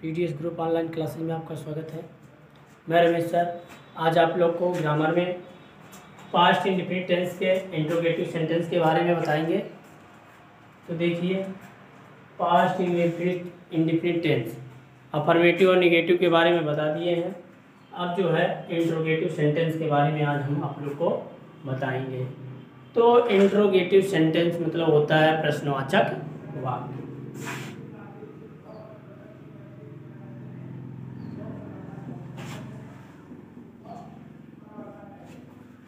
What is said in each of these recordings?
TDS group online classes में आपका स्वागत है। मैं रमेश सर आज आप लोग को ग्रामर में पास्ट इंडेफिनिट टेंस के इंट्रोगेटिव सेंटेंस के बारे में बताएंगे। तो देखिए, पास्ट इंडेफिनिट टेंस अफर्मेटिव और निगेटिव के बारे में बता दिए हैं। अब जो है इंट्रोगेटिव सेंटेंस के बारे में आज हम आप लोग को बताएंगे। तो इंट्रोगेटिव सेंटेंस मतलब होता है प्रश्नवाचक वाक्य।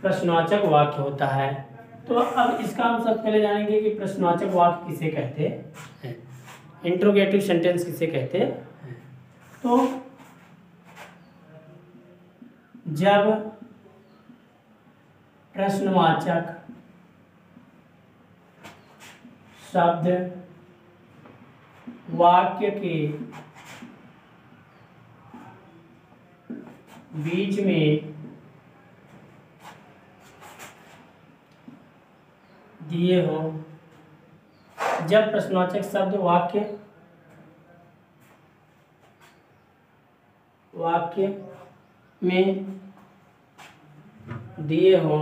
प्रश्नवाचक वाक्य होता है। तो अब इसका हम सबसे पहले जानेंगे कि प्रश्नवाचक वाक्य किसे कहते हैं, इंट्रोगेटिव सेंटेंस किसे कहते हैं। तो जब प्रश्नवाचक शब्द वाक्य के बीच में दिए हो, जब प्रश्नवाचक शब्द वाक्य में दिए हो,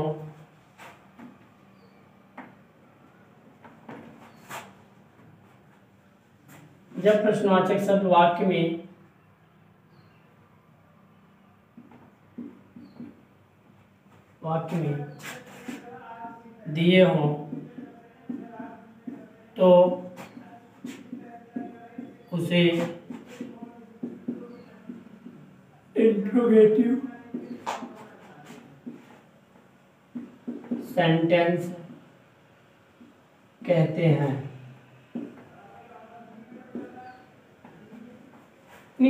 जब प्रश्नवाचक शब्द वाक्य में दिए हो तो उसे इंट्रोगेटिव सेंटेंस कहते हैं।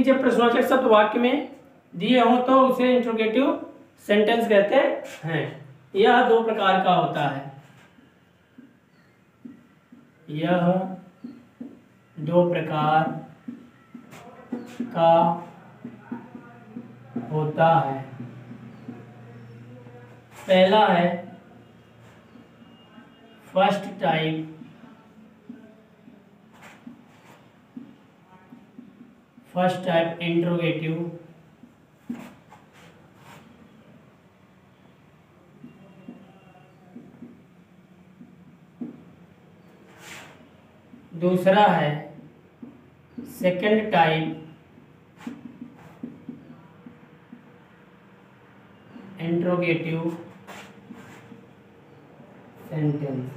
जब प्रश्नवाचक शब्द वाक्य में दिए हों तो उसे इंट्रोगेटिव सेंटेंस कहते हैं। यह दो प्रकार का होता है। यह दो प्रकार का होता है। पहला है फर्स्ट टाइप इंट्रोगेटिव। दूसरा है सेकंड टाइप इंट्रोगेटिव सेंटेंस।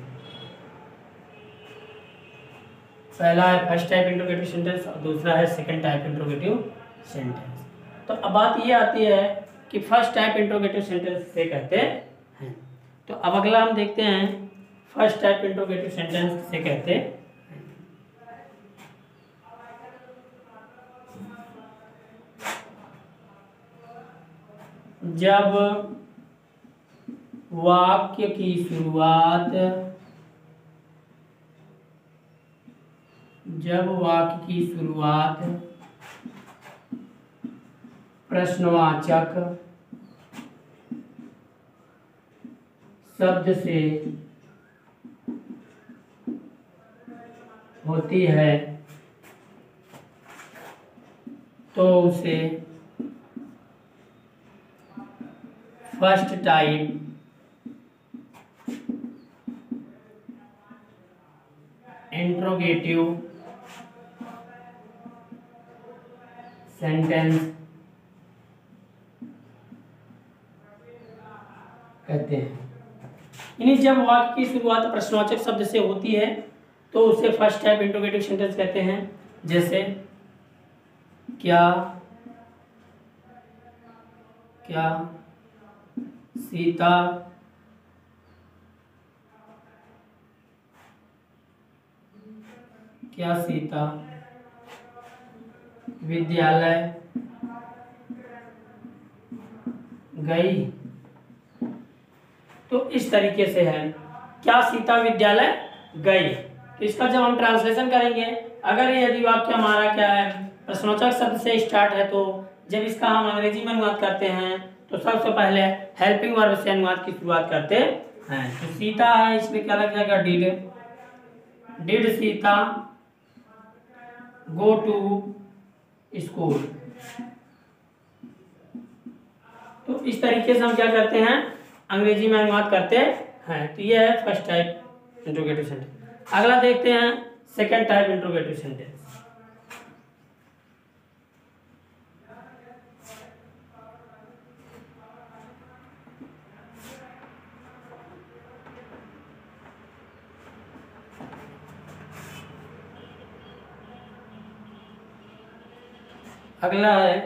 पहला है फर्स्ट टाइप इंट्रोगेटिव सेंटेंस और दूसरा है सेकंड टाइप इंट्रोगेटिव सेंटेंस। तो अब बात ये आती है कि फर्स्ट टाइप इंट्रोगेटिव सेंटेंस से कहते हैं। तो अब अगला हम देखते हैं फर्स्ट टाइप इंट्रोगेटिव सेंटेंस से कहते हैं। जब वाक्य की शुरुआत प्रश्नवाचक शब्द से होती है तो उसे फर्स्ट टाइप इंट्रोगेटिव सेंटेंस कहते हैं। यानी जब वाक्य की शुरुआत प्रश्नवाचक शब्द से होती है तो उसे फर्स्ट टाइप इंट्रोगेटिव सेंटेंस कहते हैं। जैसे क्या सीता विद्यालय गई। तो इस तरीके से है, क्या सीता विद्यालय गई। तो इसका जब हम ट्रांसलेशन करेंगे, अगर यदि वाक्य हमारा क्या है प्रश्नवाचक शब्द से स्टार्ट है, तो जब इसका हम अंग्रेजी में अनुवाद करते हैं तो सबसे पहले हेल्पिंग वर्ब से अनुवाद की शुरुआत करते हैं। तो सीता है, इसमें क्या लग जाएगा did Sita go to school. तो इस तरीके से हम क्या करते हैं, अंग्रेजी में अनुवाद करते हैं। तो ये है फर्स्ट टाइप इंट्रोगेटिव सेंटेंस। अगला देखते हैं सेकंड टाइप इंट्रोगेटिव सेंटेंस। अगला है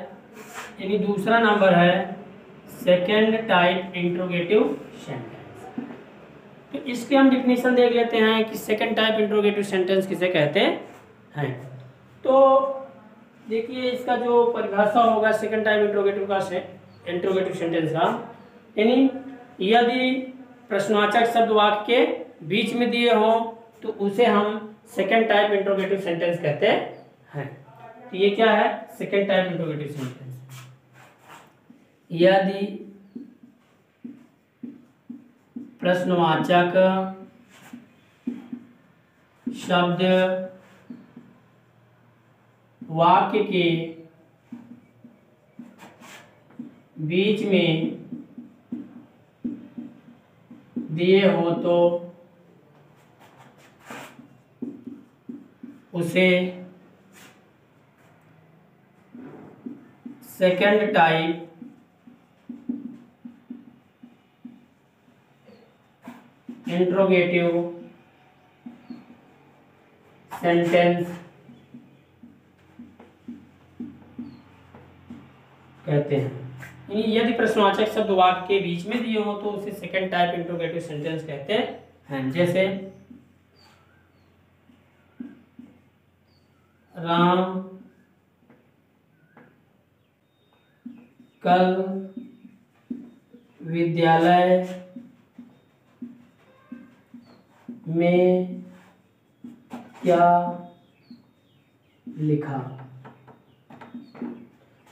यानी दूसरा नंबर है सेकेंड टाइप इंट्रोगेटिव सेंटेंस। तो इसके हम डिफिनीशन देख लेते हैं कि सेकेंड टाइप इंट्रोगेटिव सेंटेंस किसे कहते हैं। तो देखिए इसका जो परिभाषा होगा सेकेंड टाइप इंट्रोगेटिव सेंटेंस का, यानी यदि प्रश्नवाचक शब्द वाक्य के बीच में दिए हो तो उसे हम सेकेंड टाइप इंट्रोगेटिव सेंटेंस कहते हैं। तो ये क्या है, सेकेंड टाइप इंट्रोगेटिव सेंटेंस। यदि प्रश्नवाचक शब्द वाक्य के बीच में दिए हो तो उसे सेकेंड टाइप इंट्रोगेटिव सेंटेंस कहते हैं। यदि प्रश्नवाचक शब्द वाक्य के बीच में दिए हो तो उसे सेकेंड टाइप इंट्रोगेटिव सेंटेंस कहते हैं। जैसे राम कल विद्यालय में क्या लिखा।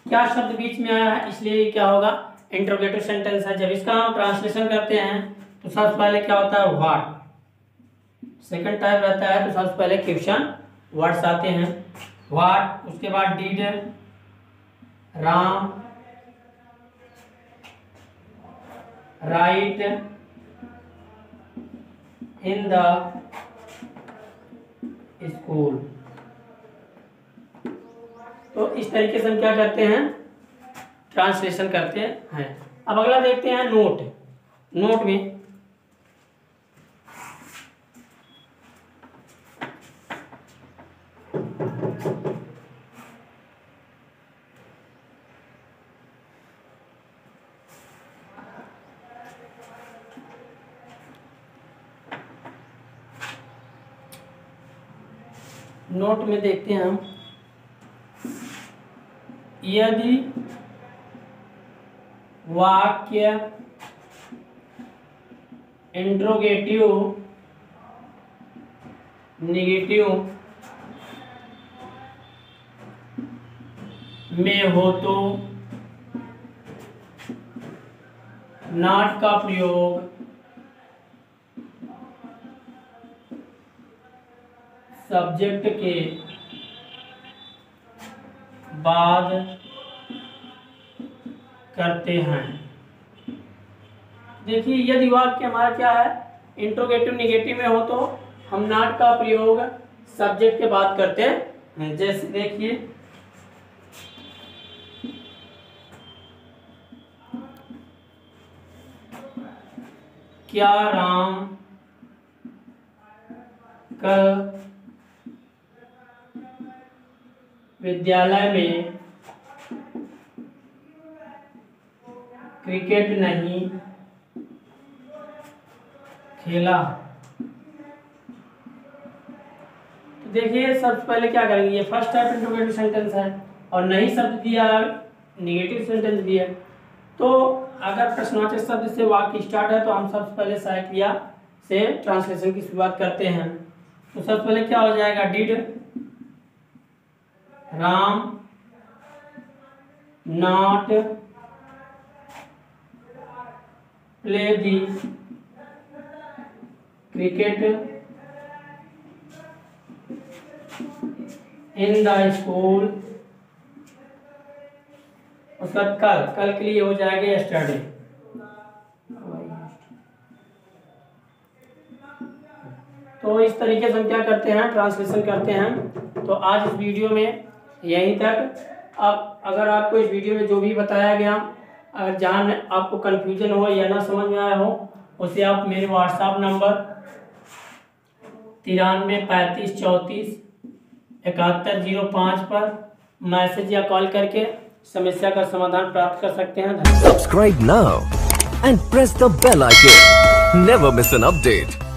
क्या शब्द बीच में आया है इसलिए क्या होगा, इंट्रोगेटिव सेंटेंस है। जब इसका हम ट्रांसलेशन करते हैं तो सबसे पहले क्या होता है, व्हाट। सेकंड टाइप रहता है तो सबसे पहले क्वेश्चन वर्ड्स आते हैं, व्हाट, उसके बाद did, Ram right in the school. तो इस तरीके से हम क्या करते हैं, ट्रांसलेशन करते हैं। अब अगला देखते हैं नोट। नोट में देखते हैं हम, यदि वाक्य इंट्रोगेटिव नेगेटिव में हो तो नॉट का प्रयोग सब्जेक्ट के बाद करते हैं। देखिए यदि वाक्य हमारा क्या है, इंट्रोगेटिव नेगेटिव में हो तो हम नॉट का प्रयोग सब्जेक्ट के बाद करते हैं। जैसे देखिए क्या राम कल विद्यालय में क्रिकेट नहीं खेला। तो देखिए सबसे पहले क्या करेंगे, ये फर्स्ट टाइप इंट्रोगेटिव सेंटेंस है और नहीं शब्द दिया, नेगेटिव सेंटेंस दिया। तो अगर प्रश्नवाचक शब्द से वाक्य स्टार्ट है तो हम सबसे पहले सहायक क्रिया से ट्रांसलेशन की शुरुआत करते हैं। तो सबसे पहले क्या हो जाएगा, did Ram not play the cricket in the school उसका कल के लिए हो जाएगा यस्टरडे। तो इस तरीके से हम क्या करते हैं, ट्रांसलेशन करते हैं। तो आज इस वीडियो में यहीं तक। अब अगर आपको इस वीडियो में जो भी बताया गया, अगर जहाँ आपको कन्फ्यूजन हो या ना समझ में आया हो, उसे आप मेरे व्हाट्सएप नंबर 93 35 34 7105 पर मैसेज या कॉल करके समस्या का समाधान प्राप्त कर सकते हैं। Subscribe now and press the bell icon. Never miss an update.